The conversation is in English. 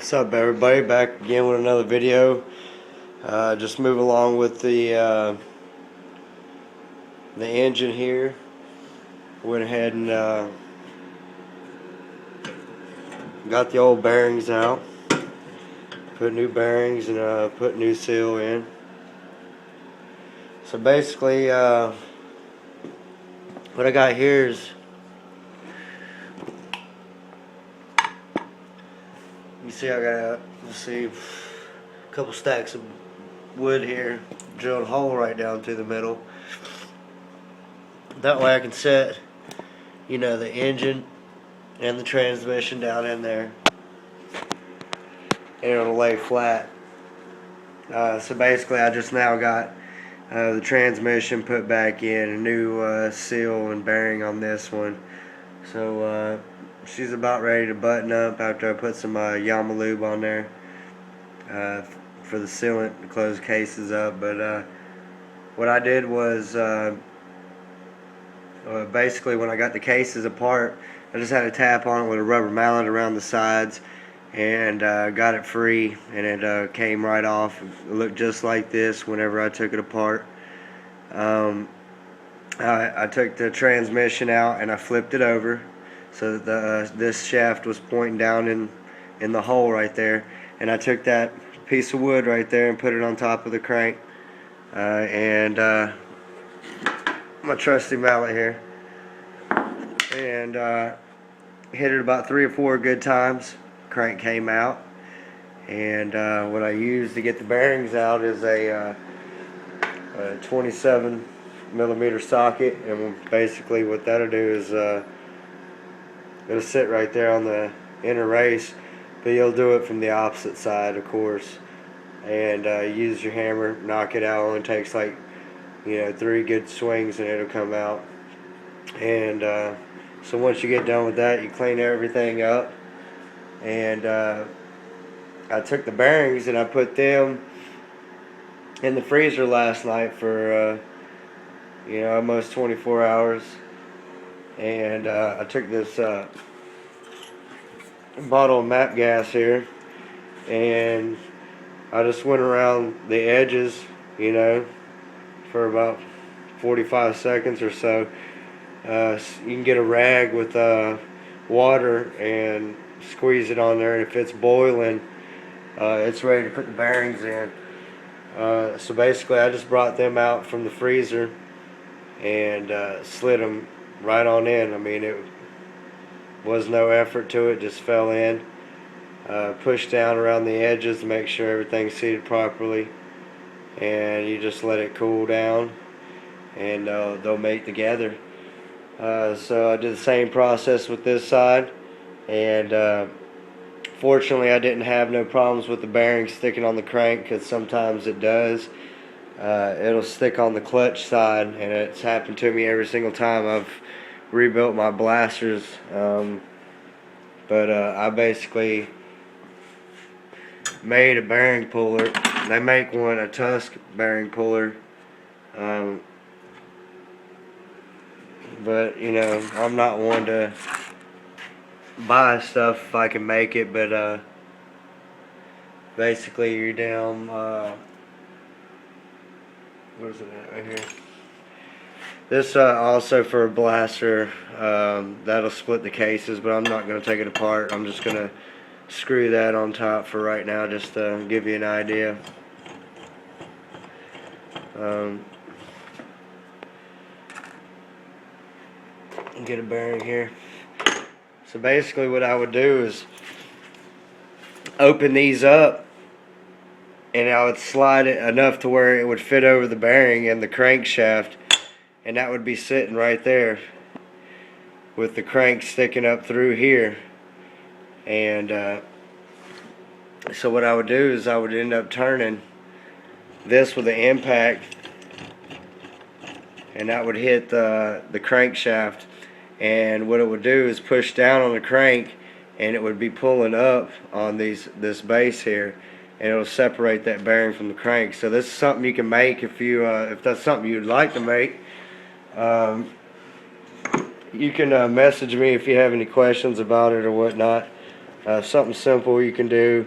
What's up, everybody? Back again with another video. Just move along with the engine here. Went ahead and got the old bearings out. Put new bearings and put new seal in. So basically, what I got here is, you see, I got, let's see, a couple stacks of wood here, drilled a hole right down through the middle. That way I can set, the engine and the transmission down in there, and it'll lay flat. So basically, I just now got the transmission put back in, a new seal and bearing on this one. So she's about ready to button up after I put some Yama lube on there for the sealant to close cases up. But what I did was basically, when I got the cases apart, I just had a tap on it with a rubber mallet around the sides and got it free, and it came right off. It looked just like this whenever I took it apart. I took the transmission out and I flipped it over so that this shaft was pointing down in the hole right there, and I took that piece of wood right there and put it on top of the crank, and my trusty mallet here, and hit it about 3 or 4 good times. Crank came out, and what I used to get the bearings out is a 27 millimeter socket, and basically what that'll do is it'll sit right there on the inner race, but you'll do it from the opposite side, of course, and use your hammer, knock it out. It only takes like 3 good swings and it'll come out. And so once you get done with that, you clean everything up, and I took the bearings and I put them in the freezer last night for almost 24 hours. And I took this bottle of MAP gas here, and I just went around the edges, for about 45 seconds or so. You can get a rag with water and squeeze it on there, and if it's boiling, it's ready to put the bearings in. So basically, I just brought them out from the freezer and slid them right on in. I mean, it was no effort to it, just fell in. Push down around the edges to make sure everything's seated properly, and you just let it cool down, and they'll mate together. So I did the same process with this side, and fortunately I didn't have no problems with the bearing sticking on the crank, because sometimes it does. It'll stick on the clutch side, and it's happened to me every single time I've rebuilt my blasters. But I basically made a bearing puller. They make one, a Tusk bearing puller. But I'm not one to buy stuff if I can make it. But basically, you're down. Where's it at? Right here. This also for a blaster, that'll split the cases, but I'm not going to take it apart. I'm just going to screw that on top for right now, just to give you an idea. Get a bearing here. So basically what I would do is open these up, and I would slide it enough to where it would fit over the bearing and the crankshaft, and that would be sitting right there with the crank sticking up through here. And so what I would do is I would end up turning this with an impact, and that would hit the crankshaft, and what it would do is push down on the crank, and it would be pulling up on this base here, and it'll separate that bearing from the crank. So this is something you can make if that's something you'd like to make. You can message me if you have any questions about it or whatnot. Something simple you can do